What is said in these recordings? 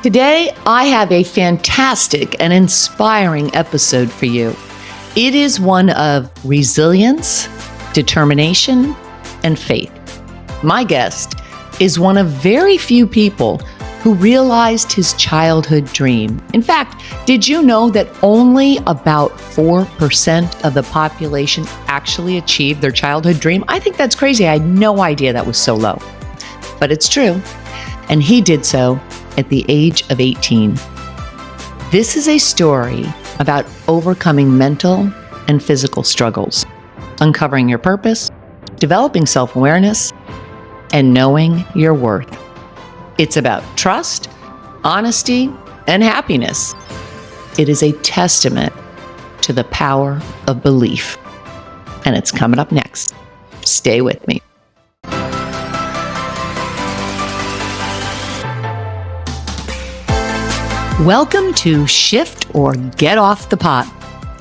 Today, I have a fantastic and inspiring episode for you. It is one of resilience, determination, and faith. My guest is one of very few people who realized his childhood dream. In fact, did you know that only about 4% of the population actually achieved their childhood dream? I think that's crazy. I had no idea that was so low. But it's true. And he did so at the age of 18. This is a story about overcoming mental and physical struggles, uncovering your purpose, developing self-awareness, and knowing your worth. It's about trust, honesty, and happiness. It is a testament to the power of belief. And it's coming up next. Stay with me. Welcome to Shift or Get Off the Pot,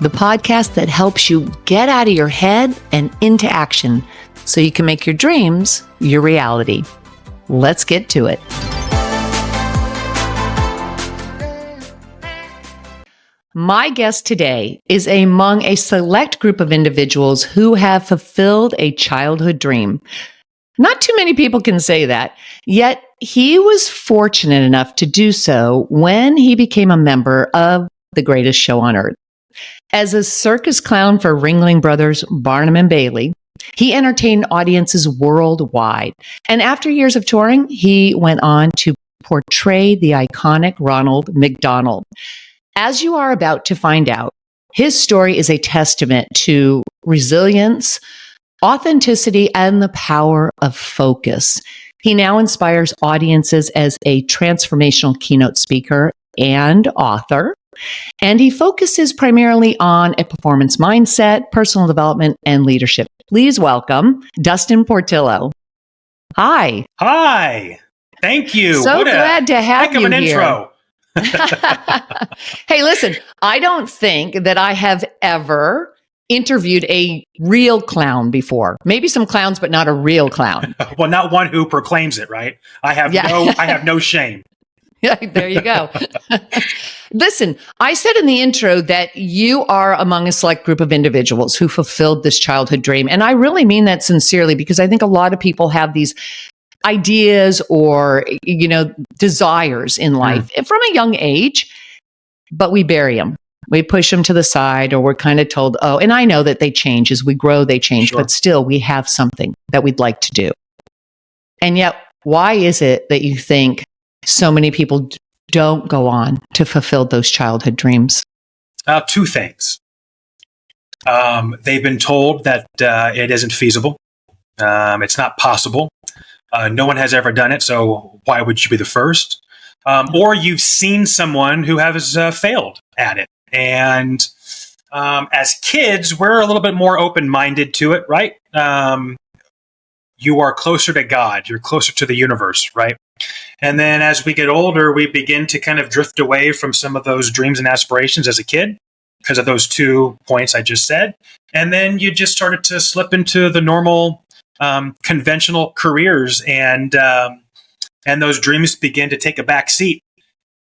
the podcast that helps you get out of your head and into action so you can make your dreams your reality. Let's get to it. My guest today is among a select group of individuals who have fulfilled a childhood dream. Not too many people can say that, yet he was fortunate enough to do so when he became a member of the greatest show on earth. As a circus clown for Ringling Brothers, Barnum and Bailey, he entertained audiences worldwide. And after years of touring, he went on to portray the iconic Ronald McDonald. As you are about to find out, his story is a testament to resilience, authenticity, and the power of focus. He now inspires audiences as a transformational keynote speaker and author, and he focuses primarily on a performance mindset, personal development, and leadership. Please welcome Dustin Portillo. Hi. Hi. Thank you. So glad to have you here. Heck of an intro. Hey, listen, I don't think that I have ever interviewed a real clown before. Maybe some clowns, but not a real clown. Well, not one who proclaims it, right? I have no shame. Yeah, there you go. Listen, I said in the intro that you are among a select group of individuals who fulfilled this childhood dream. And I really mean that sincerely, because I think a lot of people have these ideas or, desires in life from a young age, but we bury them. We push them to the side, or we're kind of told, oh, and I know that they change as we grow, they change, But still we have something that we'd like to do. And yet, why is it that you think so many people don't go on to fulfill those childhood dreams? Two things. They've been told that it isn't feasible. It's not possible. No one has ever done it, so why would you be the first? Or you've seen someone who has failed at it. And as kids, we're a little bit more open-minded to it, right? You are closer to God. You're closer to the universe, right? And then as we get older, we begin to kind of drift away from some of those dreams and aspirations as a kid because of those 2 points I just said. And then you just started to slip into the normal conventional careers, and those dreams begin to take a back seat.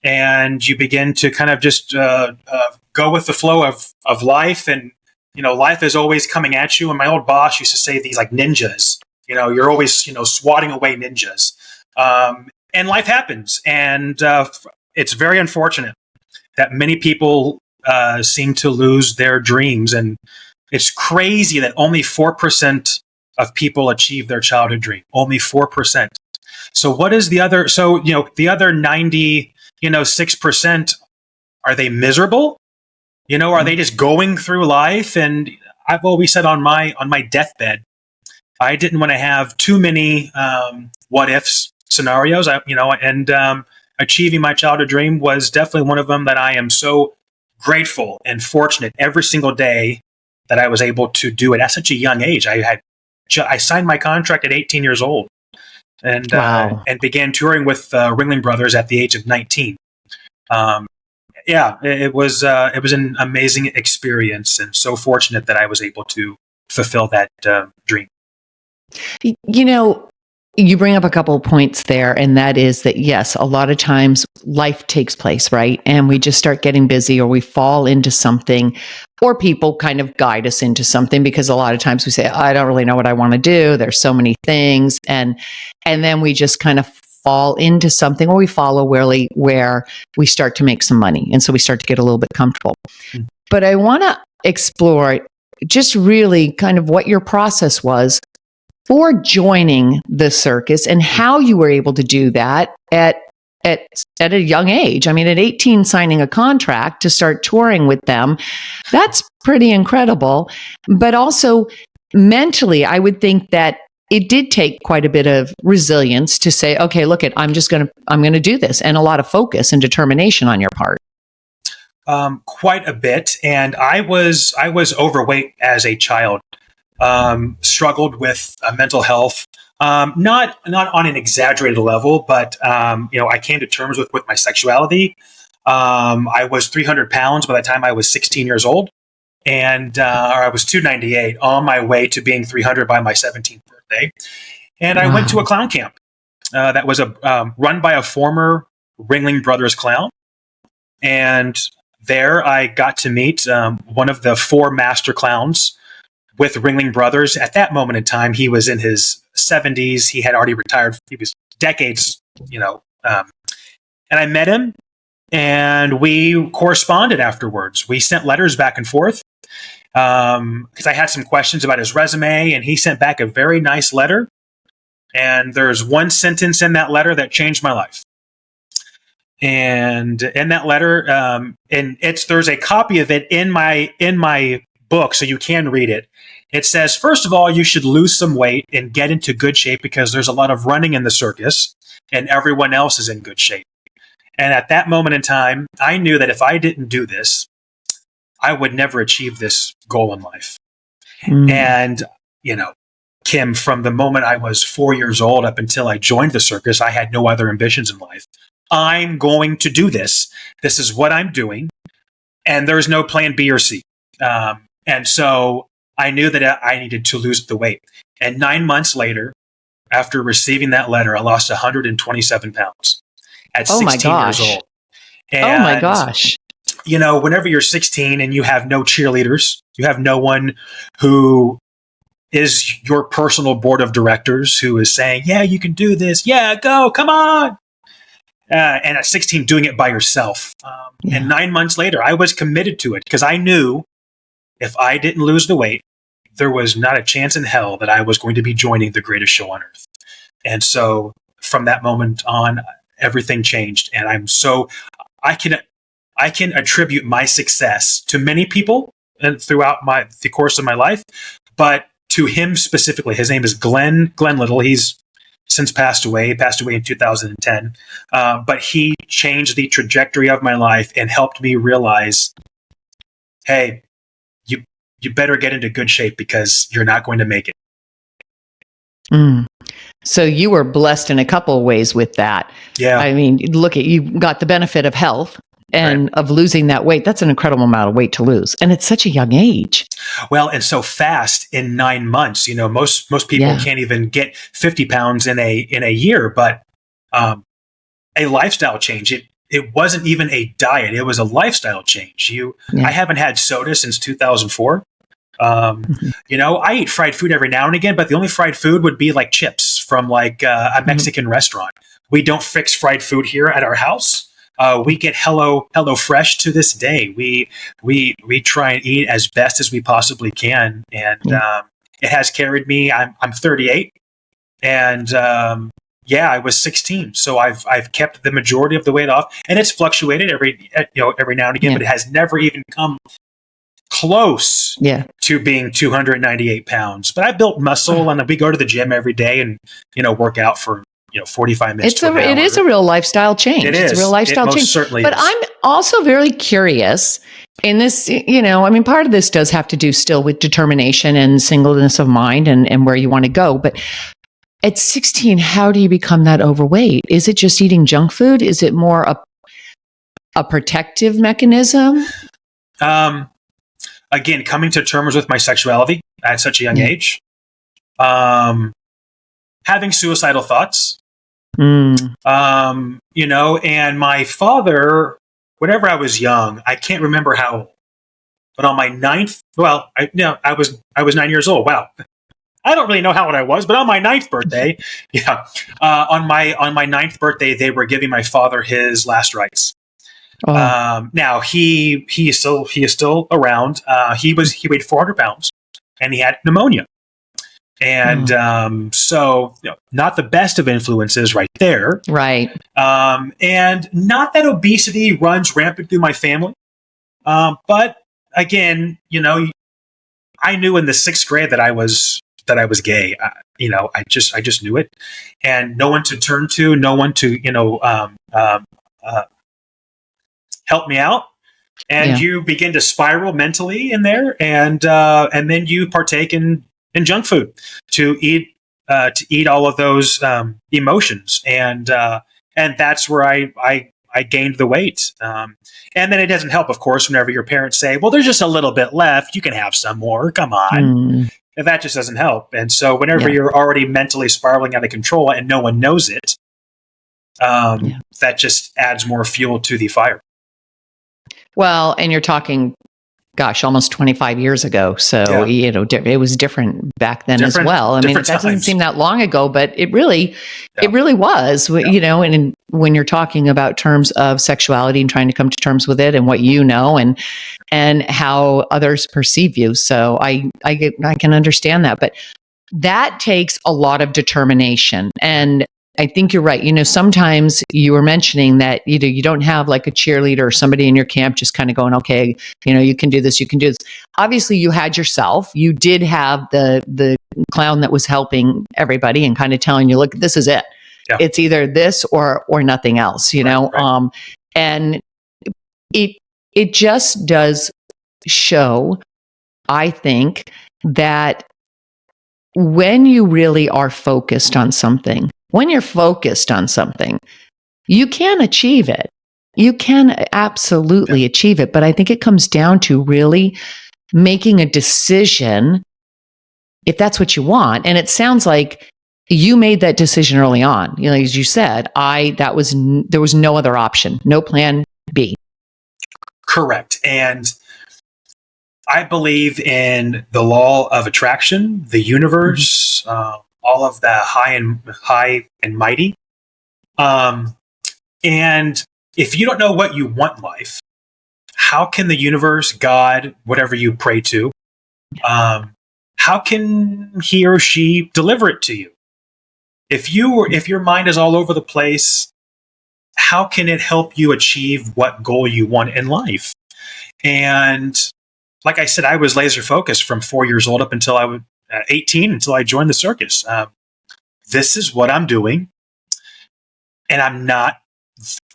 And you begin to kind of just go with the flow of life. And, life is always coming at you. And my old boss used to say these like ninjas, you're always, swatting away ninjas. And life happens. And it's very unfortunate that many people seem to lose their dreams. And it's crazy that only 4% of people achieve their childhood dream. Only 4%. So what is the other? So, the other 6%, are they miserable? Are they just going through life? And I've always said on my deathbed, I didn't want to have too many what ifs scenarios. Achieving my childhood dream was definitely one of them that I am so grateful and fortunate every single day that I was able to do it at such a young age. I signed my contract at 18 years old. And wow. And began touring with Ringling Brothers at the age of 19. It was an amazing experience, and so fortunate that I was able to fulfill that dream. you bring up a couple of points there, and that is that, yes, a lot of times life takes place, right? And we just start getting busy, or we fall into something, or people kind of guide us into something, because a lot of times we say, I don't really know what I want to do. There's so many things. And then we just kind of fall into something, or we follow where we start to make some money. And so we start to get a little bit comfortable. But I want to explore just really kind of what your process was for joining the circus, and how you were able to do that at a young age. I mean, at 18, signing a contract to start touring with them, that's pretty incredible. But also mentally, I would think that it did take quite a bit of resilience to say, okay, look, I'm going to do this, and a lot of focus and determination on your part. Quite a bit. And I was overweight as a child. Struggled with mental health, not on an exaggerated level, but I came to terms with my sexuality. I was 300 pounds by the time I was 16 years old, and or I was 298, on my way to being 300 by my 17th birthday. And I went to a clown camp that was run by a former Ringling Brothers clown, and there I got to meet one of the 4 master clowns with Ringling Brothers. At that moment in time, he was in his 70s. He had already retired. He was decades, and I met him, and we corresponded afterwards. We sent letters back and forth because I had some questions about his resume, and he sent back a very nice letter. And there's one sentence in that letter that changed my life. And in that letter, there's a copy of it in my book, so you can read it. It says, first of all, you should lose some weight and get into good shape, because there's a lot of running in the circus and everyone else is in good shape. And at that moment in time, I knew that if I didn't do this, I would never achieve this goal in life. And, Kim, from the moment I was 4 years old up until I joined the circus, I had no other ambitions in life. I'm going to do this. This is what I'm doing. And there's no plan B or C. And so I knew that I needed to lose the weight. And 9 months later, after receiving that letter, I lost 127 pounds at 16 years old. And, oh my gosh. Whenever you're 16 and you have no cheerleaders, you have no one who is your personal board of directors who is saying, yeah, you can do this. Yeah, go, come on. And at 16, doing it by yourself. And 9 months later, I was committed to it, because I knew if I didn't lose the weight, there was not a chance in hell that I was going to be joining the greatest show on earth. And so from that moment on, everything changed. And I can attribute my success to many people and throughout the course of my life, but to him specifically. His name is Glenn Little. He's since passed away in 2010. But he changed the trajectory of my life and helped me realize, hey, you better get into good shape, because you're not going to make it. So you were blessed in a couple of ways with that. Yeah. I mean, look, you got the benefit of health and of losing that weight. That's an incredible amount of weight to lose. And it's such a young age. Well, and so fast in 9 months. Most people can't even get 50 pounds in a year, but a lifestyle change. It wasn't even a diet. It was a lifestyle change. I haven't had soda since 2004. I eat fried food every now and again, but the only fried food would be like chips from like a Mexican restaurant. We don't fix fried food here at our house. We get Hello Fresh to this day. We try and eat as best as we possibly can, and it has carried me. I'm 38, and I was 16, so I've kept the majority of the weight off, and it's fluctuated every now and again, but it has never even come close to being 298 pounds. But I built muscle, and we go to the gym every day and work out for 45 minutes. It is a real lifestyle change. It's a real lifestyle change. Certainly but is. I'm also very curious in this, part of this does have to do still with determination and singleness of mind and where you want to go. But at 16, how do you become that overweight? Is it just eating junk food? Is it more a protective mechanism? Again, coming to terms with my sexuality at such a young age. having suicidal thoughts. Mm. And my father, whenever I was young, I can't remember how old, but on my ninth, I was 9 years old. Wow. I don't really know how old I was, but on my ninth birthday, on my ninth birthday, they were giving my father his last rites. Oh. Now he is still around. He weighed 400 pounds, and he had pneumonia, and so not the best of influences right there. Right. And not that obesity runs rampant through my family, but again, I knew in the sixth grade that I was gay. I just knew it, and no one to turn to, no one to help me out. And you begin to spiral mentally in there, and then you partake in junk food to eat all of those emotions, and that's where I gained the weight. And then it doesn't help, of course, whenever your parents say, "Well, there's just a little bit left. You can have some more. Come on." And that just doesn't help. And so whenever you're already mentally spiraling out of control and no one knows it, that just adds more fuel to the fire. Well, and you're talking, gosh, almost 25 years ago. So, it was different back then as well. I mean, that doesn't seem that long ago, but it really was, and when you're talking about terms of sexuality and trying to come to terms with it and what and how others perceive you. So I can understand that, but that takes a lot of determination. And I think you're right. Sometimes you were mentioning that you don't have like a cheerleader or somebody in your camp just kind of going, okay, you can do this, you can do this. Obviously, you had yourself. You did have the clown that was helping everybody and kind of telling you, look, this is it. Yeah. It's either this or nothing else. Right. And it just does show, I think, that when you really are focused on something. When you're focused on something, you can achieve it. You can absolutely achieve it. But I think it comes down to really making a decision if that's what you want. And it sounds like you made that decision early on. As you said, there was no other option, no plan B. Correct. And I believe in the law of attraction, the universe, all of the high and mighty. And if you don't know what you want in life, how can the universe, God, whatever you pray to, how can he or she deliver it to you? If your mind is all over the place, how can it help you achieve what goal you want in life? And like I said, I was laser focused from 4 years old up until I was 18, until I joined the circus. This is what I'm doing, and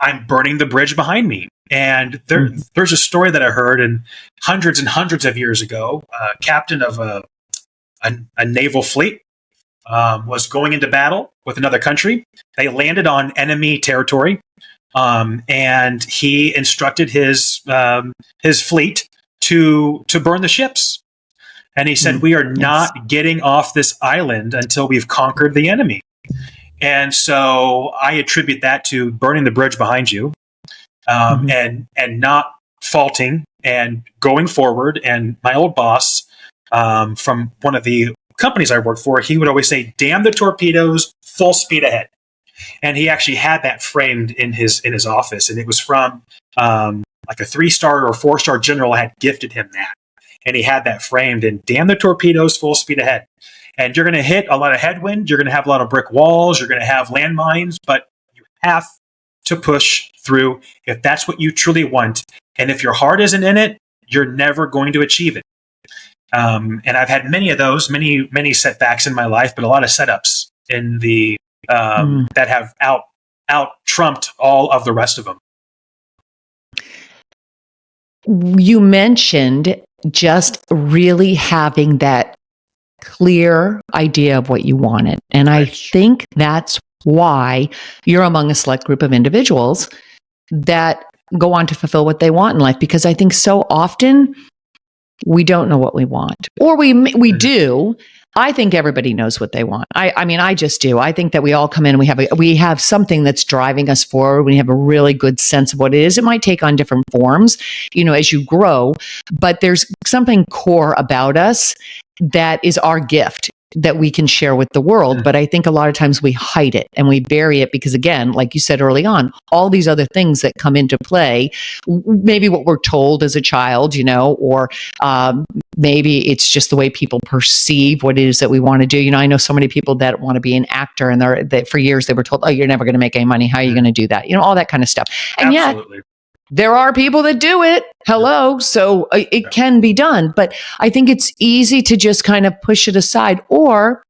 I'm burning the bridge behind me. And there's a story that I heard hundreds and hundreds of years ago. Captain of a naval fleet was going into battle with another country. They landed on enemy territory, and he instructed his fleet to burn the ships. And he said, we are not getting off this island until we've conquered the enemy. And so I attribute that to burning the bridge behind you, and not faulting and going forward. And my old boss, from one of the companies I worked for, he would always say, damn the torpedoes, full speed ahead. And he actually had that framed in his office. And it was from like a 3-star or 4-star general had gifted him that. And he had that framed, and damn the torpedoes, full speed ahead. And you're going to hit a lot of headwind. You're going to have a lot of brick walls. You're going to have landmines, but you have to push through if that's what you truly want. And if your heart isn't in it, you're never going to achieve it. And I've had many of those, many setbacks in my life, but a lot of setups in the that have out trumped all of the rest of them. You mentioned just really having that clear idea of what you wanted. And I think that's why you're among a select group of individuals that go on to fulfill what they want in life. Because I think so often we don't know what we want, or we do, I think everybody knows what they want. I mean, I just do. I think that we all come in and we have something that's driving us forward. We have a really good sense of what it is. It might take on different forms, as you grow, but there's something core about us that is our gift that we can share with the world. But I think a lot of times we hide it and we bury it because, again, like you said early on, all these other things that come into play, maybe what we're told as a child, or maybe it's just the way people perceive what it is that we want to do. I know so many people that want to be an actor and that for years they were told, oh, you're never going to make any money. How are you going to do that? All that kind of stuff. And Absolutely. yet, there are people that do it. Hello. So it can be done. But I think it's easy to just kind of push it aside. Or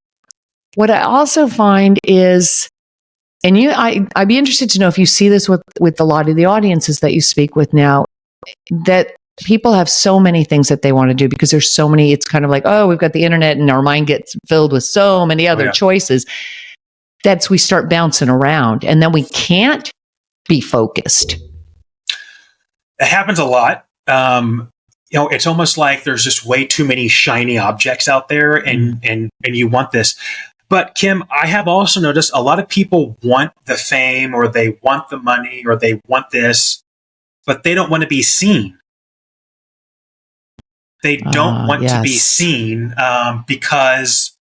what I also find is, and I'd be interested to know if you see this with a lot of the audiences that you speak with now, that people have so many things that they want to do because there's so many. It's kind of like, oh, we've got the internet and our mind gets filled with so many other choices. That's we start bouncing around and then we can't be focused. It happens a lot. It's almost like there's just way too many shiny objects out there and you want this. But Kim, I have also noticed a lot of people want the fame or they want the money or they want this, but they don't want to be seen. They don't want to be seen because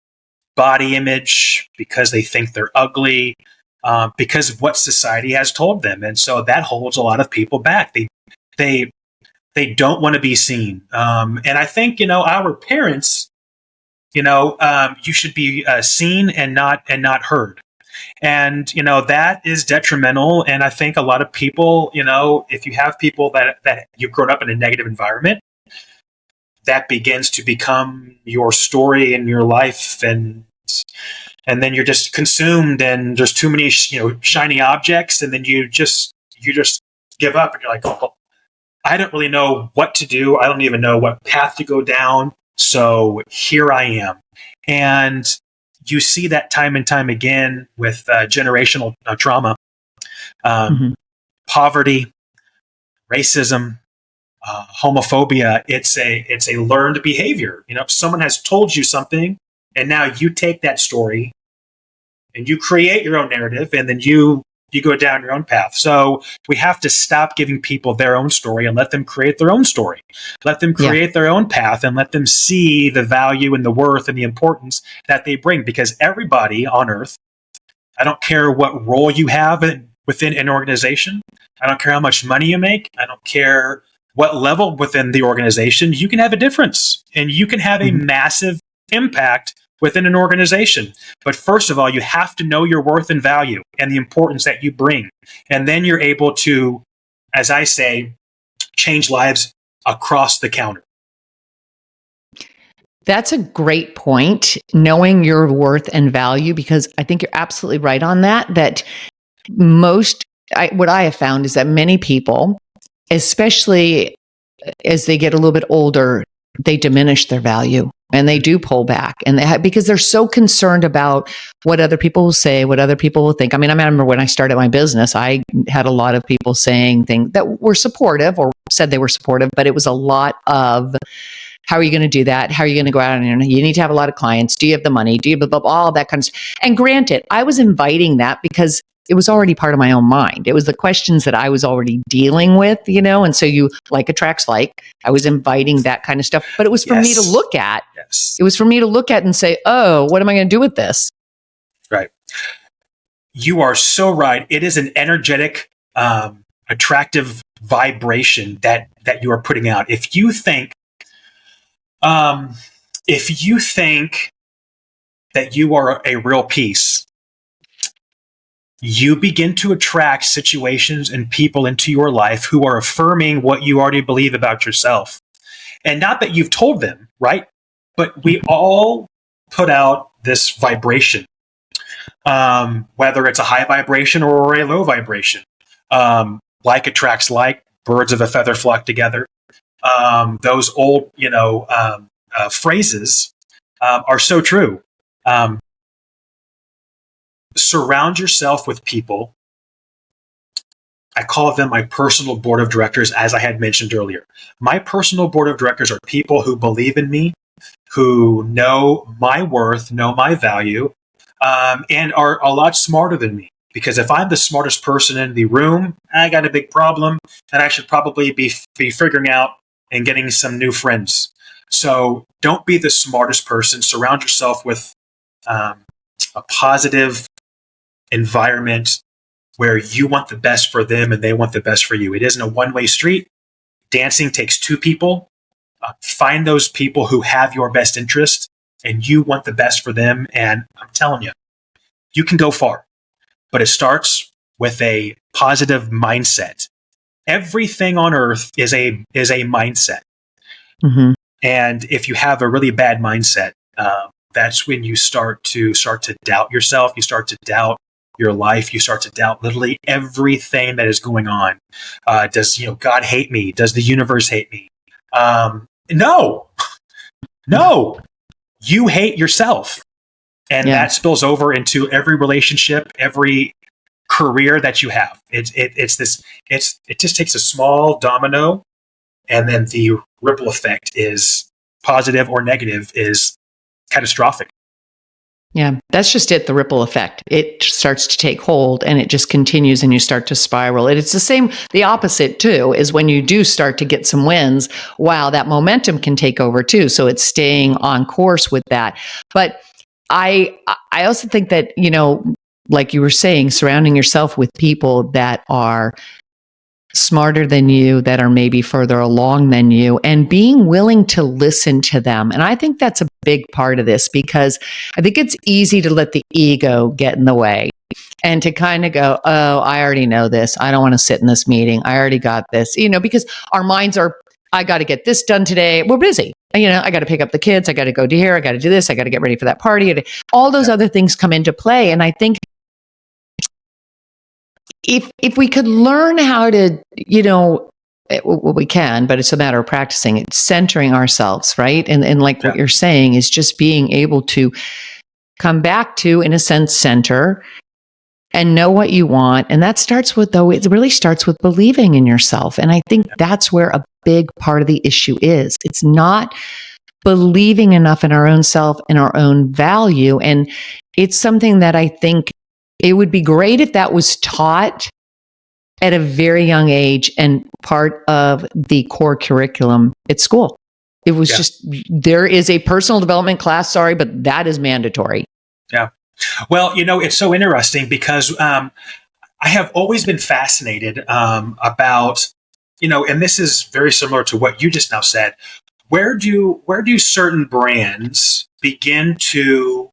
body image, because they think they're ugly, because of what society has told them. And so that holds a lot of people back. They don't want to be seen. And I think, our parents, you should be seen and not heard. And, that is detrimental. And I think a lot of people, if you have people that you've grown up in a negative environment, that begins to become your story in your life. And then you're just consumed and there's too many, shiny objects. And then you just give up and you're like, oh, I don't really know what to do. I don't even know what path to go down. So here I am. And you see that time and time again with generational trauma, poverty, racism, homophobia. It's a learned behavior. Someone has told you something and now you take that story and you create your own narrative and then you go down your own path. So we have to stop giving people their own story and let them create their own story. Let them create their own path and let them see the value and the worth and the importance that they bring. Because everybody on earth, I don't care what role you have within an organization. I don't care how much money you make. I don't care what level within the organization. You can have a difference and you can have a massive impact within an organization. But first of all, you have to know your worth and value and the importance that you bring. And then you're able to, as I say, change lives across the counter. That's a great point, knowing your worth and value, because I think you're absolutely right on that what I have found is that many people, especially as they get a little bit older, they diminish their value. And they do pull back, and because they're so concerned about what other people will say, what other people will think. I remember when I started my business, I had a lot of people saying things that were supportive or said they were supportive, but it was a lot of, how are you going to do that? How are you going to go out on the internet? You need to have a lot of clients. Do you have the money? Do you blah, blah, blah, all that kind of stuff. And granted, I was inviting that because it was already part of my own mind. It was the questions that I was already dealing with, and so you like attracts like. I was inviting that kind of stuff, but it was for me to look at. Yes. It was for me to look at and say, oh, what am I going to do with this? Right. You are so right. It is an energetic, attractive vibration that you are putting out. If you think that you are a real piece, you begin to attract situations and people into your life who are affirming what you already believe about yourself. And not that you've told them, right? But we all put out this vibration, whether it's a high vibration or a low vibration. Like attracts like, birds of a feather flock together. Those old, phrases are so true. Surround yourself with people. I call them my personal board of directors, as I had mentioned earlier. My personal board of directors are people who believe in me, who know my worth, know my value, and are a lot smarter than me. Because if I'm the smartest person in the room, I got a big problem, and I should probably be figuring out and getting some new friends. So don't be the smartest person. Surround yourself with a positive environment where you want the best for them and they want the best for you. It isn't a one-way street. Dancing takes two people. Find those people who have your best interest and you want the best for them. And I'm telling you, you can go far. But it starts with a positive mindset. Everything on earth is a mindset. Mm-hmm. And if you have a really bad mindset, that's when you start to doubt yourself. You start to doubt your life. You start to doubt literally everything that is going on. Does God hate me? Does the universe hate me? No. You hate yourself. And that spills over into every relationship, every career that you have. It just takes a small domino, and then the ripple effect is positive or negative is catastrophic. Yeah, that's just it, the ripple effect. It starts to take hold and it just continues and you start to spiral. And it's the opposite too, is when you do start to get some wins, wow, that momentum can take over too. So it's staying on course with that. But I also think that, like you were saying, surrounding yourself with people that are smarter than you, that are maybe further along than you, and being willing to listen to them. And I think that's a big part of this, because I think it's easy to let the ego get in the way and to kind of go, oh, I already know this. I don't want to sit in this meeting. I already got this, because our minds are, I got to get this done today. We're busy. I got to pick up the kids. I got to go to here. I got to do this. I got to get ready for that party. All those other things come into play. And I think if we could learn how to, well, we can, but it's a matter of practicing it, centering ourselves, right? And like what you're saying is just being able to come back to, in a sense, center and know what you want. And that starts with, it really starts with believing in yourself. And I think that's where a big part of the issue is. It's not believing enough in our own self and our own value. And it's something that I think it would be great if that was taught at a very young age and part of the core curriculum at school. It was just, there is a personal development class, sorry, but that is mandatory. Yeah. Well, it's so interesting because I have always been fascinated about, and this is very similar to what you just now said. Where do certain brands begin to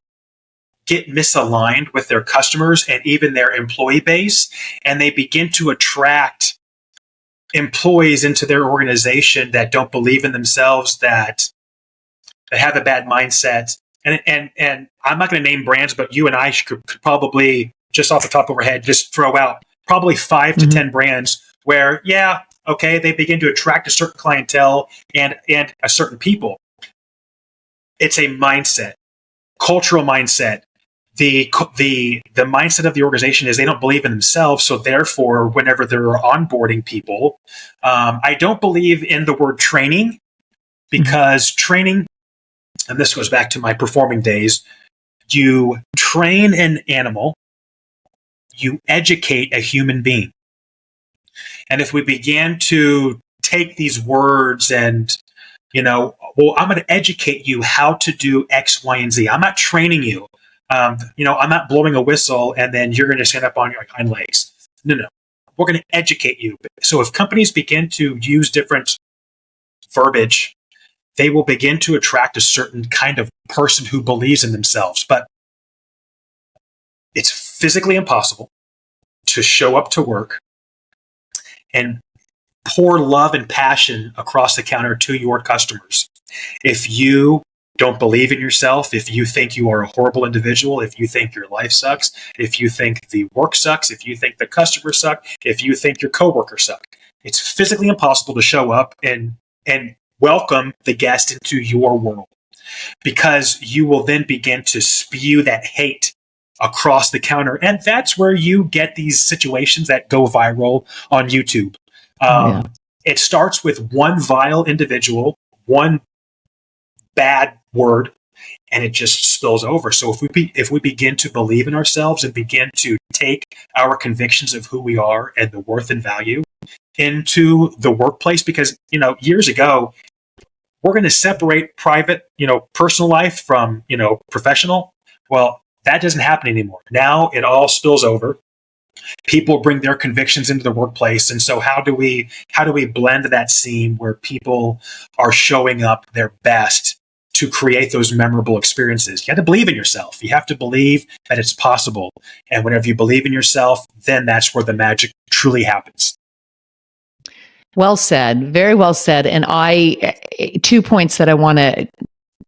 get misaligned with their customers and even their employee base, and they begin to attract employees into their organization that don't believe in themselves, that have a bad mindset. And I'm not going to name brands, but you and I could probably, just off the top of our head, just throw out probably 5 to 10 brands where, they begin to attract a certain clientele and a certain people. It's a mindset, cultural mindset. The mindset of the organization is they don't believe in themselves. So therefore, whenever they're onboarding people, I don't believe in the word training, because training, and this goes back to my performing days, you train an animal, you educate a human being. And if we began to take these words and, I'm going to educate you how to do X, Y, and Z. I'm not training you. I'm not blowing a whistle and then you're going to stand up on your hind legs. No. We're going to educate you. So if companies begin to use different verbiage, they will begin to attract a certain kind of person who believes in themselves. But it's physically impossible to show up to work and pour love and passion across the counter to your customers if you don't believe in yourself, if you think you are a horrible individual, if you think your life sucks, if you think the work sucks, if you think the customers suck, if you think your coworkers suck. It's physically impossible to show up and welcome the guest into your world, because you will then begin to spew that hate across the counter. And that's where you get these situations that go viral on YouTube. It starts with one vile individual, one bad word, and it just spills over. So if we begin to believe in ourselves and begin to take our convictions of who we are and the worth and value into the workplace, because years ago, we're going to separate private, personal life from, professional. Well, that doesn't happen anymore. Now it all spills over. People bring their convictions into the workplace. And so how do we blend that seam where people are showing up their best to create those memorable experiences? You have to believe in yourself. You have to believe that it's possible. And whenever you believe in yourself, then that's where the magic truly happens. Well said. Very well said. And 2 points that I want to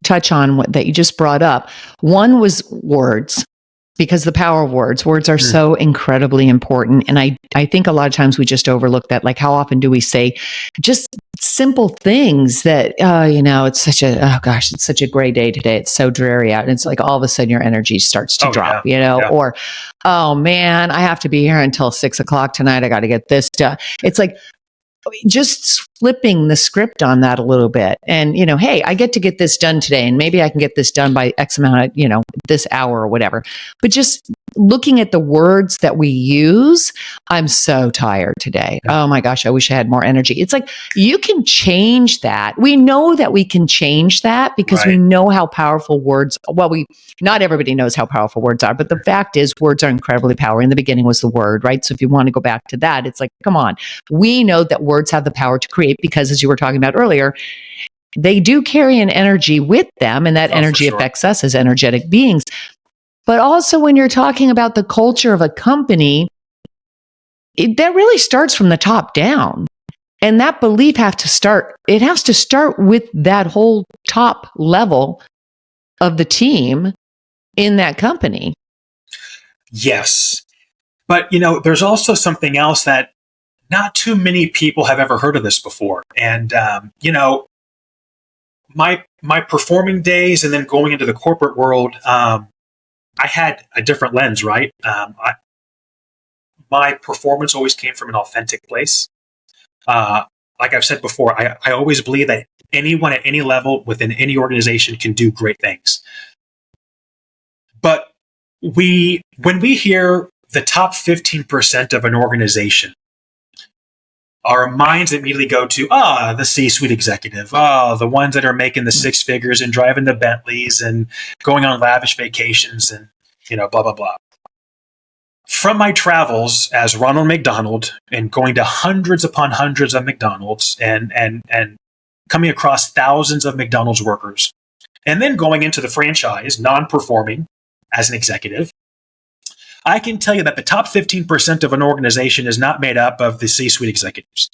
touch on that you just brought up. One was words, because the power of words are so incredibly important. And I think a lot of times we just overlook that. Like, how often do we say just simple things that, it's such a gray day today. It's so dreary out. And it's like all of a sudden your energy starts to drop, or, oh man, I have to be here until 6:00 tonight. I got to get this done. It's like, just flipping the script on that a little bit. And, hey, I get to get this done today, and maybe I can get this done by X amount of, this hour or whatever. But just looking at the words that we use, I'm so tired today. Oh my gosh, I wish I had more energy. It's like, you can change that. We know that we can change that because we know how powerful words, not everybody knows how powerful words are, but the fact is words are incredibly powerful. In the beginning was the word, right? So if you want to go back to that, it's like, come on. We know that words have the power to create because, as you were talking about earlier, they do carry an energy with them, and that energy affects us as energetic beings. But also when you're talking about the culture of a company, that really starts from the top down. And that belief has to start with that whole top level of the team in that company. Yes. But, there's also something else that not too many people have ever heard of this before. And, my performing days and then going into the corporate world, I had a different lens, right? My performance always came from an authentic place. Like I've said before, I always believe that anyone at any level within any organization can do great things. But when we hear the top 15% of an organization, our minds immediately go to, the C-suite executive, the ones that are making the six figures and driving the Bentleys and going on lavish vacations and, blah, blah, blah. From my travels as Ronald McDonald and going to hundreds upon hundreds of McDonald's and coming across thousands of McDonald's workers, and then going into the franchise, non-performing as an executive, I can tell you that the top 15% of an organization is not made up of the C-suite executives.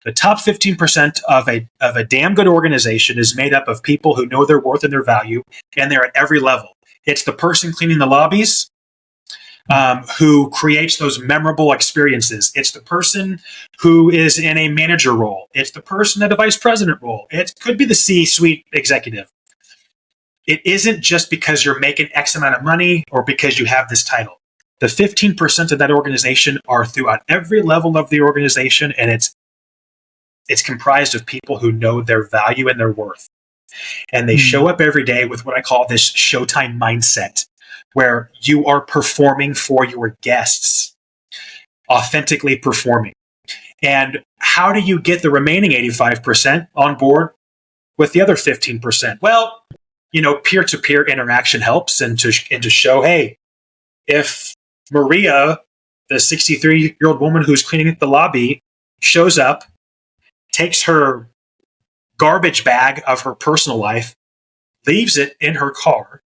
The top 15% of a damn good organization is made up of people who know their worth and their value, and they're at every level. It's the person cleaning the lobbies who creates those memorable experiences. It's the person who is in a manager role. It's the person at a vice president role. It could be the C-suite executive. It isn't just because you're making X amount of money or because you have this title. The 15% of that organization are throughout every level of the organization, and it's comprised of people who know their value and their worth. And they show up every day with what I call this Showtime Mindset, where you are performing for your guests, authentically performing. And how do you get the remaining 85% on board with the other 15%? Well, peer-to-peer interaction helps, and to show, hey, if Maria, the 63-year-old woman who's cleaning the lobby, shows up, takes her garbage bag of her personal life, leaves it in her car,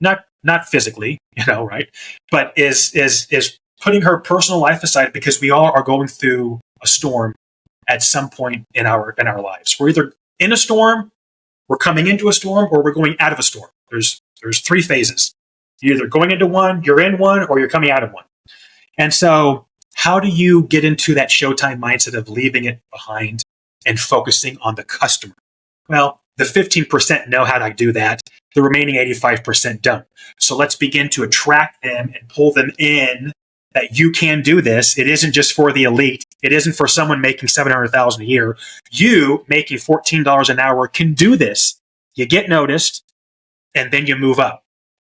not physically, right? But is putting her personal life aside, because we all are going through a storm at some point in our lives. We're either in a storm, we're coming into a storm, or we're going out of a storm. There's three phases. You're either going into one, you're in one, or you're coming out of one. And so how do you get into that Showtime mindset of leaving it behind and focusing on the customer? Well, the 15% know how to do that. The remaining 85% don't. So let's begin to attract them and pull them in, that you can do this. It isn't just for the elite. It isn't for someone making $700,000 a year. You making $14 an hour can do this. you get noticed, and then you move up.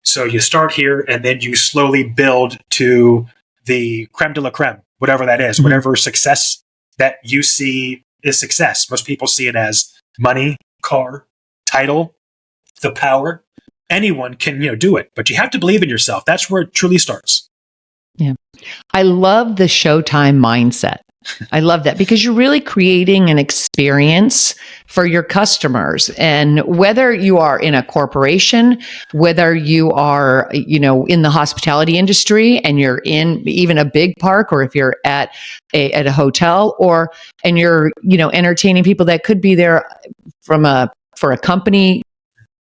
So you start here and then you slowly build to the creme de la creme, whatever that is, whatever success that you see is success. Most people see it as money, car, title, the power. Anyone can, do it, but you have to believe in yourself. That's where it truly starts. Yeah. I love the Showtime mindset. I love that because you're really creating an experience for your customers. And whether you are in a corporation, whether you are, in the hospitality industry and you're in even a big park, or if you're at a hotel, and you're, entertaining people that could be there for a company,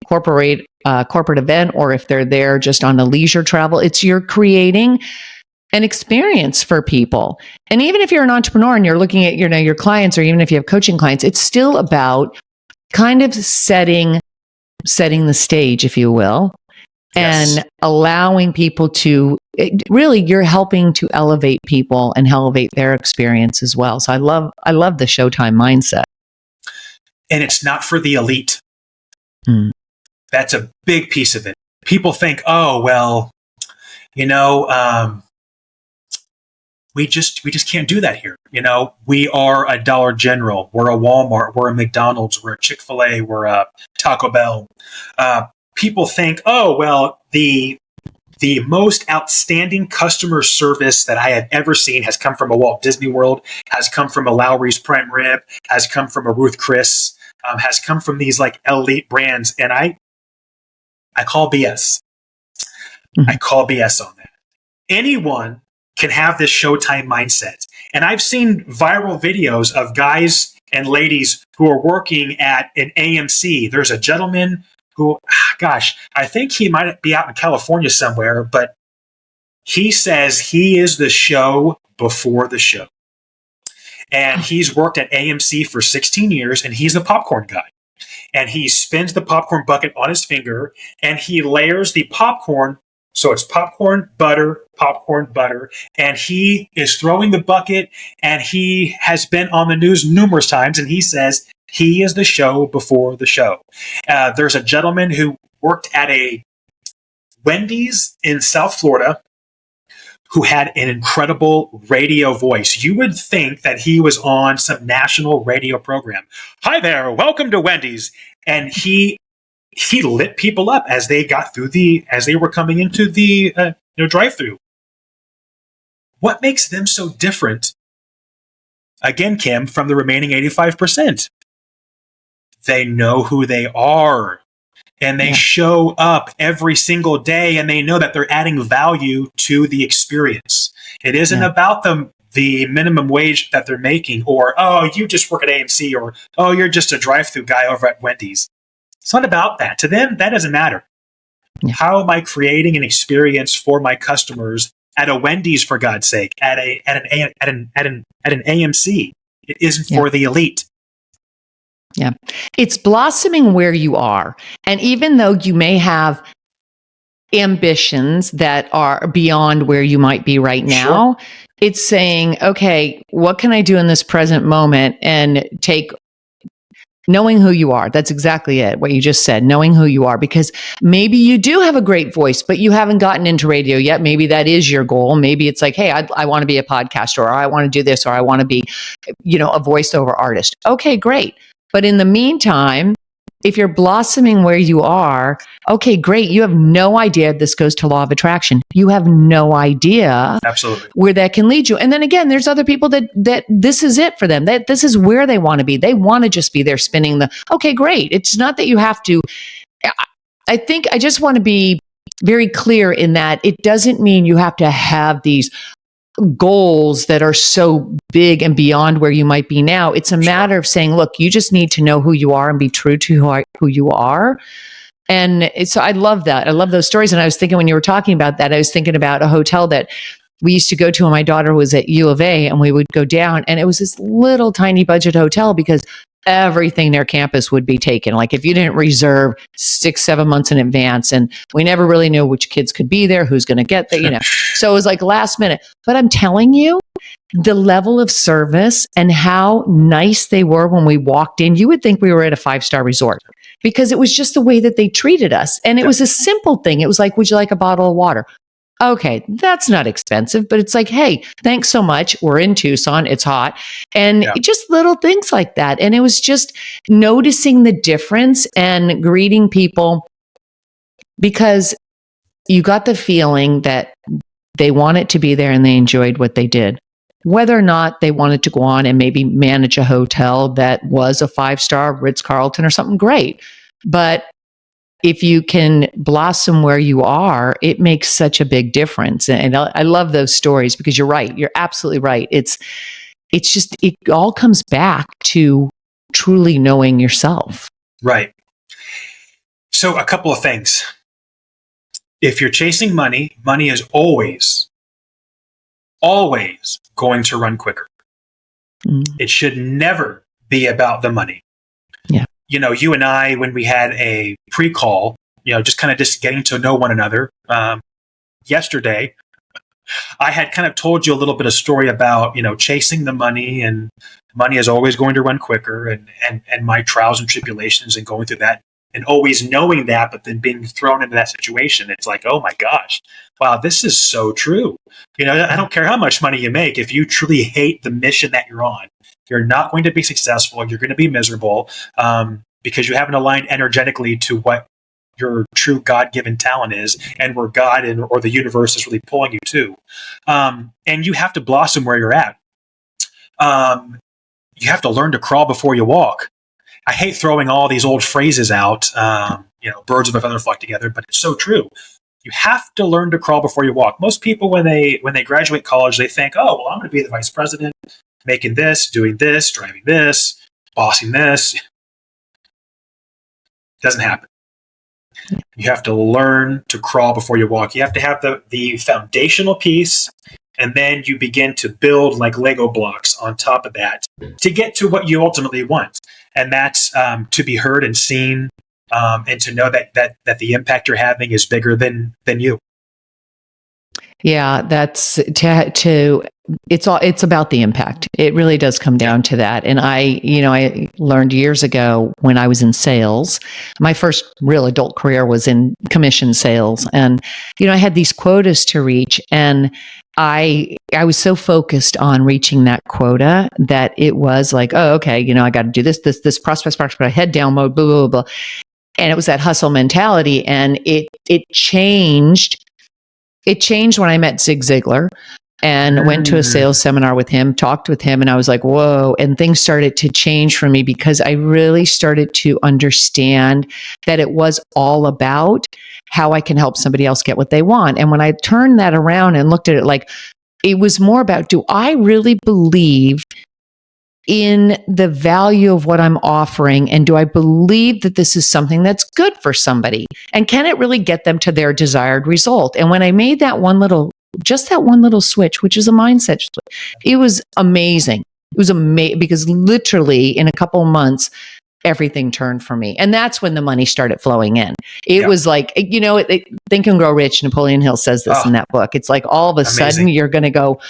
corporate event, or if they're there just on a leisure travel, you're creating an experience for people. And even if you're an entrepreneur and you're looking at, your clients, or even if you have coaching clients, it's still about kind of setting the stage, if you will, Yes. and allowing people to really, you're helping to elevate people and elevate their experience as well. So I love the Showtime mindset. And it's not for the elite. That's a big piece of it. People think, oh, well, we just can't do that here. We are a Dollar General, we're a Walmart, we're a McDonald's, we're a Chick-fil-A, we're a Taco Bell. People think, oh, well, the most outstanding customer service that I have ever seen has come from a Walt Disney World, has come from a Lowry's Prime Rib, has come from a Ruth Chris, has come from these like elite brands. And I call BS. I call BS on that. Anyone can have this Showtime mindset. And I've seen viral videos of guys and ladies who are working at an AMC. There's a gentleman who, I think he might be out in California somewhere, but he says he is the show before the show. And he's worked at AMC for 16 years, and he's the popcorn guy. And he spins the popcorn bucket on his finger, and he layers the popcorn. So it's popcorn, butter, and he is throwing the bucket, and he has been on the news numerous times, and he says he is the show before the show. There's a gentleman who worked at a Wendy's in South Florida who had an incredible radio voice. You would think that he was on some national radio program. Hi there, welcome to Wendy's. And he lit people up as they got through as they were coming into the drive-through. What makes them so different, again, Kim, from the remaining 85%? They know who they are, and they show up every single day, and they know that they're adding value to the experience. It isn't about the minimum wage that they're making, or, oh, you just work at AMC, or, oh, you're just a drive-through guy over at Wendy's. It's not about that. To them, that doesn't matter. Yeah. How am I creating an experience for my customers at a Wendy's, for God's sake, at an AMC? It isn't for the elite. Yeah. It's blossoming where you are. And even though you may have ambitions that are beyond where you might be right now, it's saying, okay, what can I do in this present moment, and knowing who you are. That's exactly it. What you just said, knowing who you are, because maybe you do have a great voice, but you haven't gotten into radio yet. Maybe that is your goal. Maybe it's like, hey, I want to be a podcaster, or I want to do this, or I want to be, a voiceover artist. Okay, great. But in the meantime, if you're blossoming where you are, okay, great. You have no idea. This goes to law of attraction. You have no idea where that can lead you. And then again, there's other people that this is it for them. That this is where they want to be. They want to just be there spinning okay, great. It's not that you have to. I think I just want to be very clear in that it doesn't mean you have to have these goals that are so big and beyond where you might be now. It's a matter of saying, look, you just need to know who you are and be true to who you are. And so I love that. I love those stories. And I was thinking, when you were talking about that, I was thinking about a hotel that we used to go to when my daughter was at U of A, and we would go down, and it was this little tiny budget hotel because everything near campus would be taken. Like if you didn't reserve 6-7 months in advance, and we never really knew which kids could be there, who's going to get there, So it was like last minute. But I'm telling you, the level of service and how nice they were when we walked in, you would think we were at a 5-star resort because it was just the way that they treated us. And it was a simple thing. It was like, would you like a bottle of water? Okay, that's not expensive, but it's like, hey, thanks so much. We're in Tucson. It's hot. And just little things like that. And it was just noticing the difference and greeting people because you got the feeling that they wanted to be there and they enjoyed what they did. Whether or not they wanted to go on and maybe manage a hotel that was a 5-star Ritz-Carlton or something, great. But if you can blossom where you are, it makes such a big difference. And I love those stories because you're right. You're absolutely right. It's just, it all comes back to truly knowing yourself. Right. So a couple of things. If you're chasing money, money is always going to run quicker. It should never be about the money. Yeah. You and I, when we had a pre-call, just getting to know one another, yesterday, I had kind of told you a little bit of story about, chasing the money, and money is always going to run quicker, and my trials and tribulations and going through that and always knowing that, but then being thrown into that situation. It's like, oh my gosh, wow, this is so true. I don't care how much money you make. If you truly hate the mission that you're on, you're not going to be successful. You're going to be miserable because you haven't aligned energetically to what your true God-given talent is and where God or the universe is really pulling you to. And you have to blossom where you're at. You have to learn to crawl before you walk. I hate throwing all these old phrases out, birds of a feather flock together, but it's so true. You have to learn to crawl before you walk. Most people, when they graduate college, they think, oh, well, I'm going to be the vice president, making this, doing this, driving this, bossing this. Doesn't happen. You have to learn to crawl before you walk. You have to have the foundational piece, and then you begin to build like Lego blocks on top of that to get to what you ultimately want. And that's to be heard and seen, and to know that the impact you're having is bigger than you. Yeah, that's it's about the impact. It really does come down to that. And I learned years ago when I was in sales, my first real adult career was in commission sales. And, I had these quotas to reach, and I was so focused on reaching that quota that it was like, oh, okay, I got to do this prospect, head down mode, blah, blah, blah, blah. And it was that hustle mentality. And it changed. It changed when I met Zig Ziglar and went to a sales seminar with him, talked with him, and I was like, whoa. And things started to change for me because I really started to understand that it was all about how I can help somebody else get what they want. And when I turned that around and looked at it, like, it was more about, do I really believe in the value of what I'm offering? And do I believe that this is something that's good for somebody? And can it really get them to their desired result? And when I made that one little switch, which is a mindset switch, it was amazing. It was amazing because literally in a couple of months, everything turned for me. And that's when the money started flowing in. It was like, Think and Grow Rich, Napoleon Hill says this in that book. It's like all of a sudden you're going to go,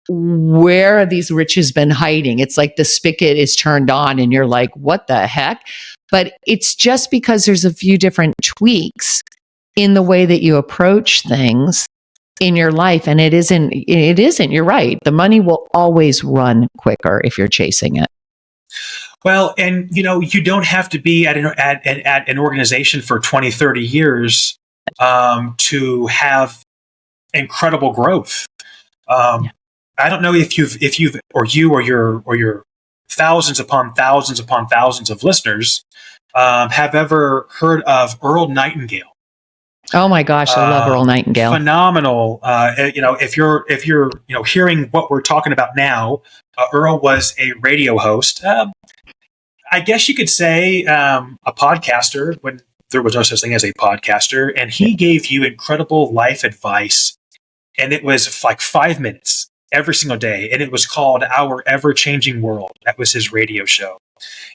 where are these riches been hiding? It's like the spigot is turned on and you're like, what the heck? But it's just because there's a few different tweaks in the way that you approach things in your life. And it isn't, you're right. The money will always run quicker if you're chasing it. Well, and you don't have to be at an organization for 20, 30 years to have incredible growth. I don't know if you've or your thousands upon thousands upon thousands of listeners have ever heard of Earl Nightingale. Oh my gosh, I love Earl Nightingale. Phenomenal. If you're hearing what we're talking about now, Earl was a radio host. I guess you could say a podcaster when there was no such thing as a podcaster, and he gave you incredible life advice, and it was like 5 minutes every single day, and it was called Our Ever-Changing World. That was his radio show.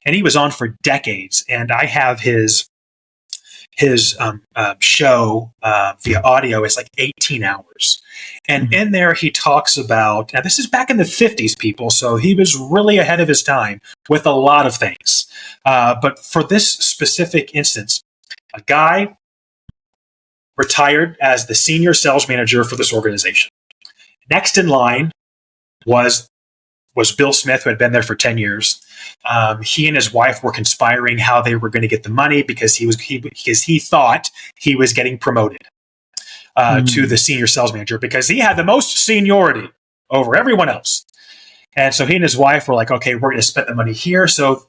and he was on for decades. And I have his show via audio is like 18 hours. And in there, he talks about, now this is back in the 50s, people, so he was really ahead of his time with a lot of things. But for this specific instance, a guy retired as the senior sales manager for this organization. Next in line was Bill Smith, who had been there for 10 years. He and his wife were conspiring how they were going to get the money because he thought he was getting promoted to the senior sales manager because he had the most seniority over everyone else. And so he and his wife were like, okay, we're going to spend the money here. So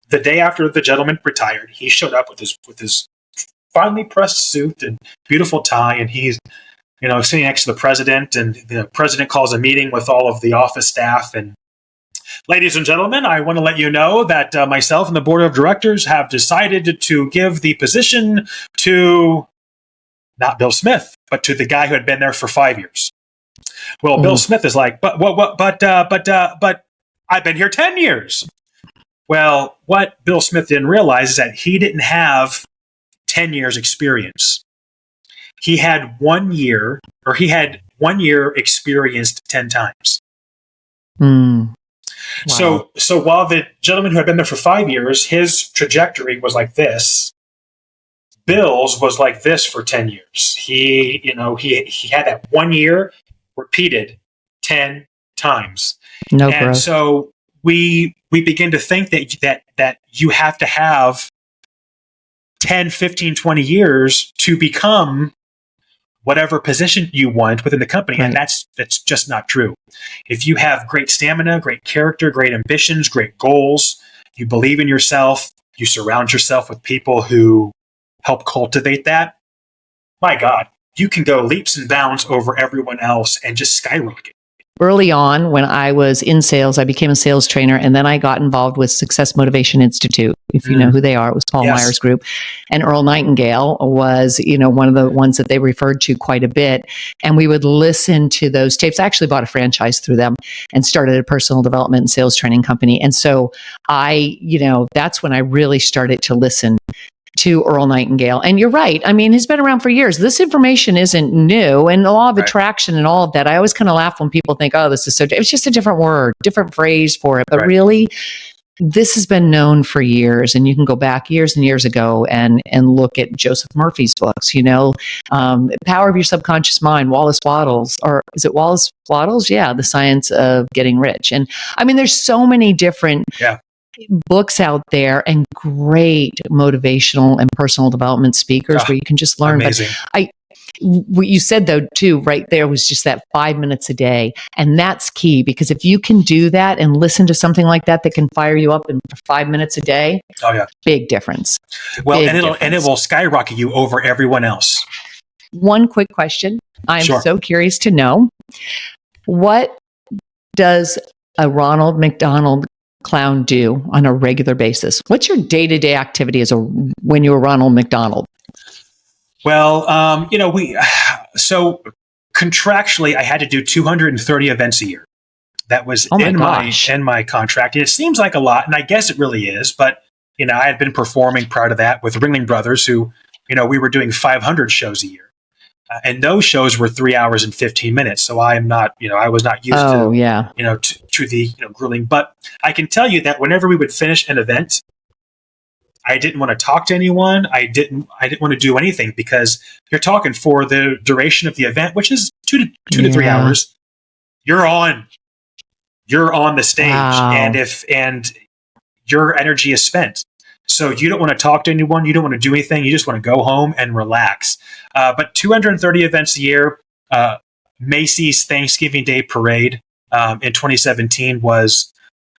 the day after the gentleman retired, he showed up with his finely pressed suit and beautiful tie, and he's sitting next to the president, and the president calls a meeting with all of the office staff. And ladies and gentlemen, I want to let you know that myself and the board of directors have decided to give the position to not Bill Smith, but to the guy who had been there for 5 years. Well, Bill Smith is like, but I've been here 10 years. Well, what Bill Smith didn't realize is that he didn't have 10 years experience. He had 1 year, or he had 1 year experienced 10 times. Wow. So while the gentleman who had been there for 5 years, his trajectory was like this, Bill's was like this for 10 years. He had that 1 year repeated 10 times. No and growth. So we begin to think that you have to have 10, 15, 20 years to become whatever position you want within the company. Right. And that's just not true. If you have great stamina, great character, great ambitions, great goals, you believe in yourself, you surround yourself with people who help cultivate that, my God, you can go leaps and bounds over everyone else and just skyrocket. Early on, when I was in sales, I became a sales trainer, and then I got involved with Success Motivation Institute. If you know who they are, it was Paul Meyer's group. And Earl Nightingale was, one of the ones that they referred to quite a bit. And we would listen to those tapes. I actually bought a franchise through them and started a personal development and sales training company. And so that's when I really started to listen to Earl Nightingale. And you're right. I mean, he's been around for years. This information isn't new. And the law of attraction and all of that, I always kind of laugh when people think, oh, this is it's just a different word, different phrase for it. But really, this has been known for years. And you can go back years and years ago and look at Joseph Murphy's books, Power of Your Subconscious Mind, Wallace Wattles, or is it Wallace Wattles? Yeah, The Science of Getting Rich. And I mean, there's so many different books out there and great motivational and personal development speakers where you can just learn. Amazing. But what you said though too, right there was just that 5 minutes a day. And that's key, because if you can do that and listen to something like that can fire you up for 5 minutes a day, big difference. Well, and it will skyrocket you over everyone else. One quick question. I'm so curious to know, what does a Ronald McDonald clown do on a regular basis? What's your day-to-day activity when you were Ronald McDonald? Well, so contractually, I had to do 230 events a year. That was in my contract. And it seems like a lot, and I guess it really is. But I had been performing prior to that with Ringling Brothers, who we were doing 500 shows a year. And those shows were 3 hours and 15 minutes. So I am not, I was not used to the grueling. But I can tell you that whenever we would finish an event, I didn't want to talk to anyone. I didn't want to do anything, because you're talking for the duration of the event, which is 2 to 3 hours. You're on the stage, and your energy is spent. So you don't want to talk to anyone. You don't want to do anything. You just want to go home and relax. But 230 events a year. Macy's Thanksgiving Day Parade in 2017 was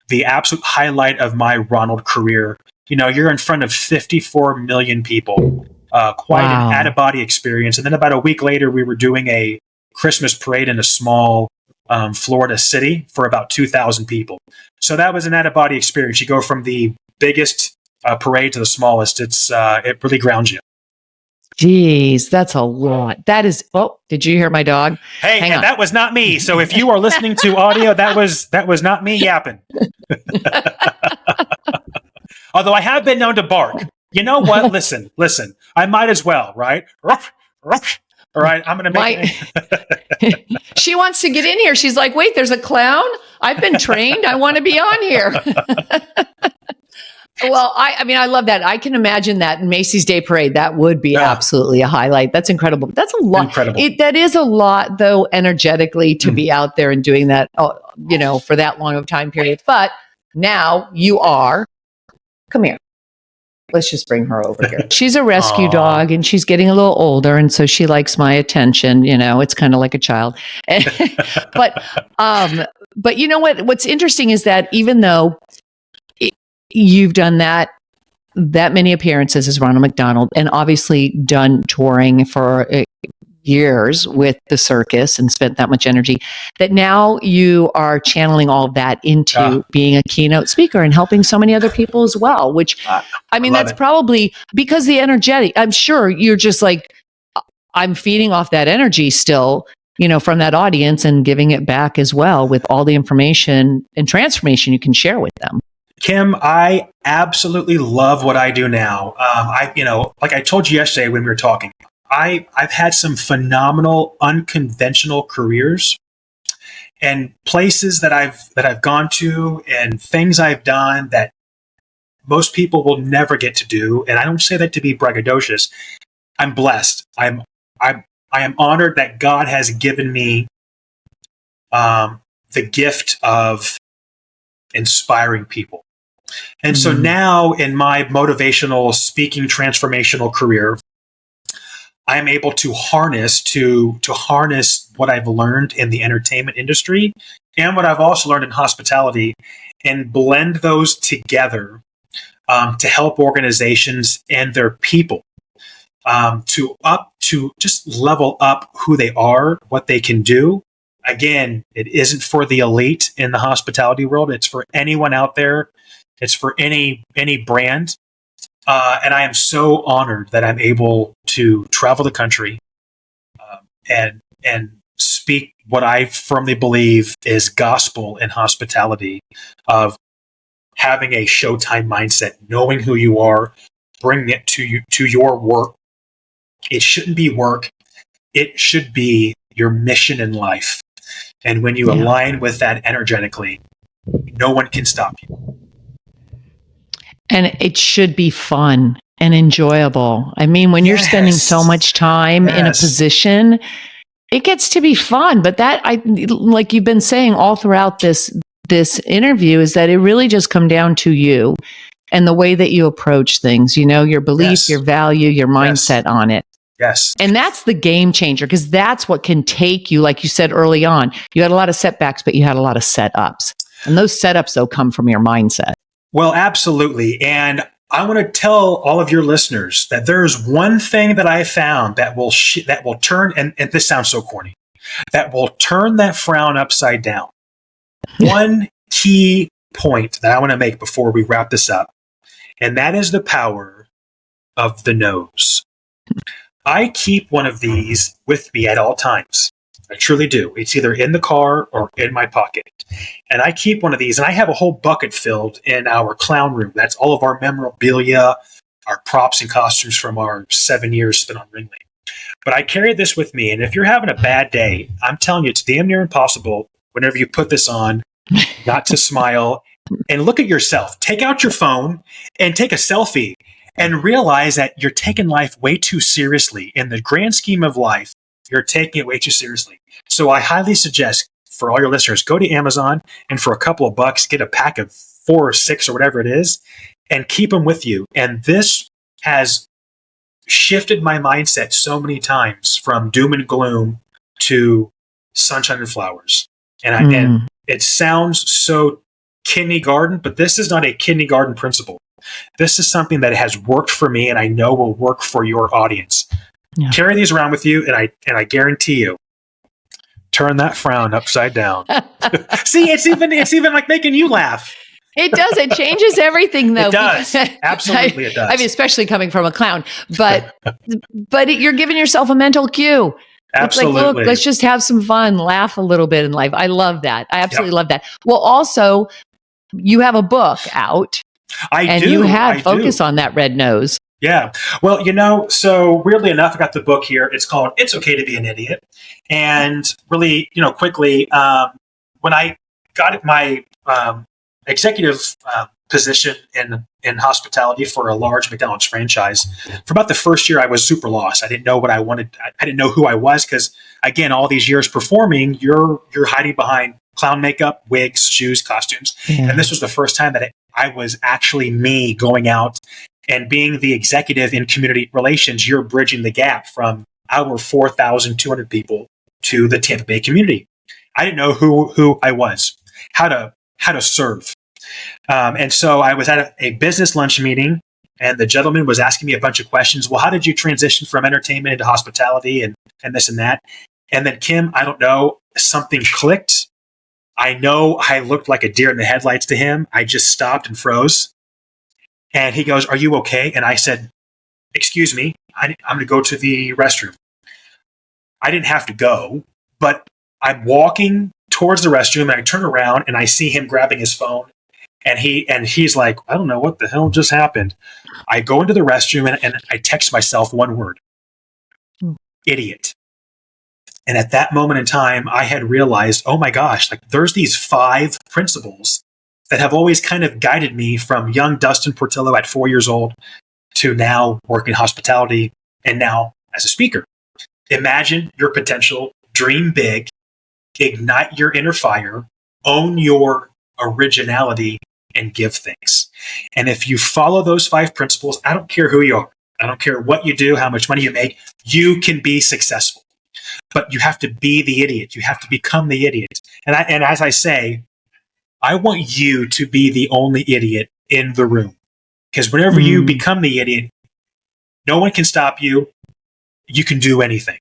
the absolute highlight of my Ronald career. You're in front of 54 million people. Quite an out-of-body experience. And then about a week later, we were doing a Christmas parade in a small Florida city for about 2,000 people. So that was an out-of-body experience. You go from the biggest parade to the smallest. It really grounds you. Geez, that's a lot. That is. Oh, did you hear my dog? Hey, and that was not me. So if you are listening to audio, that was not me yapping. Although I have been known to bark. You know what? Listen. I might as well, right? Ruff, ruff. All right, I'm going to make She wants to get in here. She's like, wait, there's a clown? I've been trained. I want to be on here. Well, I mean, I love that. I can imagine that in Macy's Day Parade. That would be absolutely a highlight. That's incredible. That's a lot. Incredible. That is a lot, though, energetically to be out there and doing that, for that long of a time period. But now you are, come here. Let's just bring her over here. She's a rescue dog and she's getting a little older. And so she likes my attention. It's kind of like a child. But you know what? What's interesting is that even though you've done that many appearances as Ronald McDonald and obviously done touring for years with the circus and spent that much energy, that now you are channeling all of that into being a keynote speaker and helping so many other people as well, which that's probably because the energetic, I'm sure you're just like, I'm feeding off that energy still, from that audience and giving it back as well with all the information and transformation you can share with them. Kim, I absolutely love what I do now. Like I told you yesterday when we were talking, I've had some phenomenal, unconventional careers and places that I've gone to and things I've done that most people will never get to do. And I don't say that to be braggadocious. I'm blessed. I am honored that God has given me the gift of inspiring people. And so now in my motivational speaking transformational career, I'm able to harness what I've learned in the entertainment industry and what I've also learned in hospitality and blend those together to help organizations and their people to just level up who they are, what they can do. Again, it isn't for the elite in the hospitality world. It's for anyone out there. It's for any brand. And I am so honored that I'm able to travel the country and speak what I firmly believe is gospel in hospitality of having a Showtime mindset, knowing who you are, bringing it to your work. It shouldn't be work. It should be your mission in life. And when you align with that energetically, no one can stop you. And it should be fun and enjoyable. I mean, when you're spending so much time in a position, it gets to be fun. But that, like you've been saying all throughout this interview, is that it really just come down to you and the way that you approach things, your belief, your value, your mindset on it. Yes. And that's the game changer, because that's what can take you, like you said early on, you had a lot of setbacks, but you had a lot of setups. And those setups, though, come from your mindset. Well, absolutely. And I want to tell all of your listeners that there's one thing that I found that will turn, and this sounds so corny, that will turn that frown upside down. One key point that I want to make before we wrap this up, and that is the power of the nose. I keep one of these with me at all times. I truly do. It's either in the car or in my pocket. And I keep one of these, and I have a whole bucket filled in our clown room. That's all of our memorabilia, our props and costumes from our 7 years spent on Ringling. But I carry this with me, and if you're having a bad day, I'm telling you, it's damn near impossible whenever you put this on not to smile and look at yourself. Take out your phone and take a selfie and realize that you're taking life way too seriously. In the grand scheme of life, you're taking it way too seriously. So I highly suggest for all your listeners, go to Amazon and for a couple of bucks, get a pack of 4 or 6 or whatever it is and keep them with you. And this has shifted my mindset so many times from doom and gloom to sunshine and flowers. And it sounds so kindergarten, but this is not a kindergarten principle. This is something that has worked for me and I know will work for your audience. Yeah. Carry these around with you, and I guarantee you, turn that frown upside down. See, it's even like making you laugh. It does. It changes everything, though. It does. Absolutely, it does. I mean, especially coming from a clown, but you're giving yourself a mental cue. Absolutely. It's like, look, let's just have some fun, laugh a little bit in life. I love that. I absolutely love that. Well, also, you have a book out. And you had focus on that red nose. Yeah. Well, so weirdly enough, I got the book here. It's called It's Okay to Be an Idiot. And really, quickly, when I got my executive position in hospitality for a large McDonald's franchise, for about the first year, I was super lost. I didn't know what I wanted. I didn't know who I was because, again, all these years performing, you're hiding behind clown makeup, wigs, shoes, costumes. Yeah. And this was the first time that I was actually me going out and being the executive in community relations. You're bridging the gap from our 4,200 people to the Tampa Bay community. I didn't know who I was, how to serve. And so I was at a business lunch meeting, and the gentleman was asking me a bunch of questions. Well, how did you transition from entertainment into hospitality and this and that? And then, Kim, I don't know, something clicked. I know I looked like a deer in the headlights to him. I just stopped and froze. And he goes, "Are you okay?" And I said, "Excuse me, I'm going to go to the restroom." I didn't have to go, but I'm walking towards the restroom, and I turn around and I see him grabbing his phone. And he's like, "I don't know what the hell just happened." I go into the restroom and I text myself one word: idiot. And at that moment in time, I had realized, oh my gosh, like there's these 5 principles that have always kind of guided me from young Dustin Portillo at 4 years old to now working hospitality and now as a speaker. Imagine your potential, dream big, ignite your inner fire, own your originality, and give things. And if you follow those 5 principles, I don't care who you are. I don't care what you do, how much money you make, you can be successful. But you have to be the idiot. You have to become the idiot. And as I say, I want you to be the only idiot in the room. Because whenever you become the idiot, no one can stop you. You can do anything.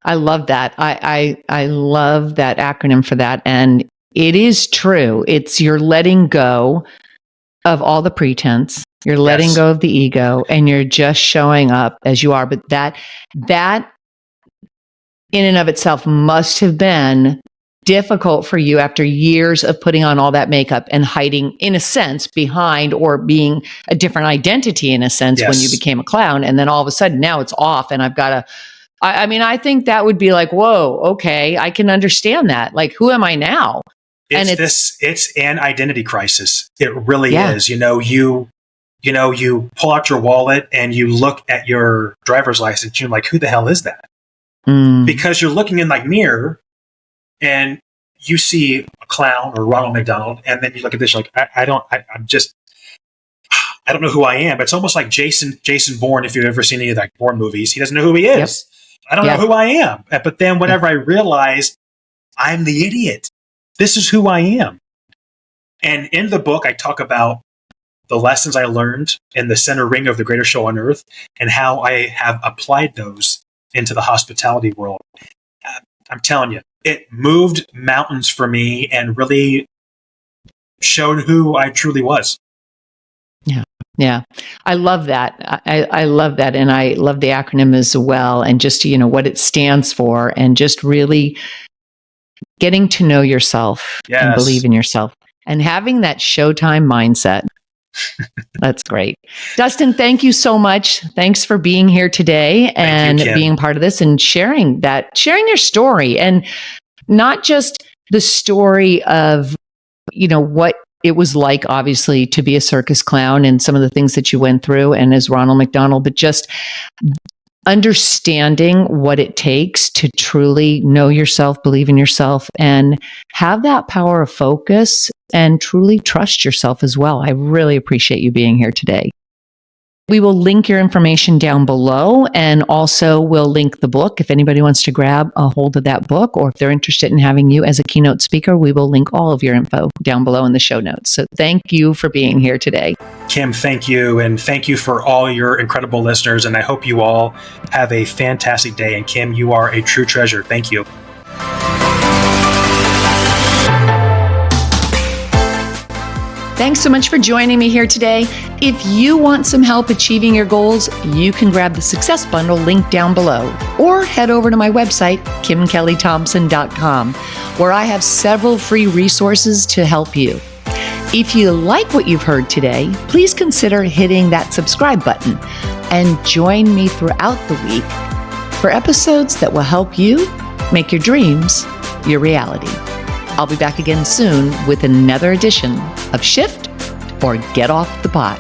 I love that. I love that acronym for that. And it is true. It's you're letting go of all the pretense. You're letting go of the ego, and you're just showing up as you are. But that in and of itself must have been difficult for you after years of putting on all that makeup and hiding, in a sense, behind or being a different identity, in a sense, when you became a clown. And then all of a sudden now it's off, and I've got to, I think that would be like, whoa, okay, I can understand that. Like, who am I now? It's an identity crisis. It really is. You pull out your wallet and you look at your driver's license. You're like, who the hell is that? Because you're looking in like mirror and you see a clown or Ronald McDonald, and then you look at this, you're like, I don't know who I am. But it's almost like Jason Bourne. If you've ever seen any of like Bourne movies, he doesn't know who he is. Yep. I don't know who I am. But then whenever I realized I'm the idiot, this is who I am. And in the book, I talk about the lessons I learned in the center ring of the greatest show on earth and how I have applied those into the hospitality world. I'm telling you, it moved mountains for me and really showed who I truly was. Yeah. I love that. I love that. And I love the acronym as well. And just, what it stands for, and just really getting to know yourself and believe in yourself and having that Showtime mindset. That's great. Dustin, thank you so much. Thanks for being here today and being part of this and sharing your story, and not just the story of, what it was like, obviously, to be a circus clown and some of the things that you went through, and as Ronald McDonald, but just understanding what it takes to truly know yourself, believe in yourself, and have that power of focus and truly trust yourself as well. I really appreciate you being here today. We will link your information down below, and also we'll link the book if anybody wants to grab a hold of that book, or if they're interested in having you as a keynote speaker, we will link all of your info down below in the show notes. So thank you for being here today. Kim, thank you. And thank you for all your incredible listeners. And I hope you all have a fantastic day. And Kim, you are a true treasure. Thank you. Thanks so much for joining me here today. If you want some help achieving your goals, you can grab the Success Bundle link down below, or head over to my website, kimkellythompson.com, where I have several free resources to help you. If you like what you've heard today, please consider hitting that subscribe button and join me throughout the week for episodes that will help you make your dreams your reality. I'll be back again soon with another edition of Shift or Get Off the Pot.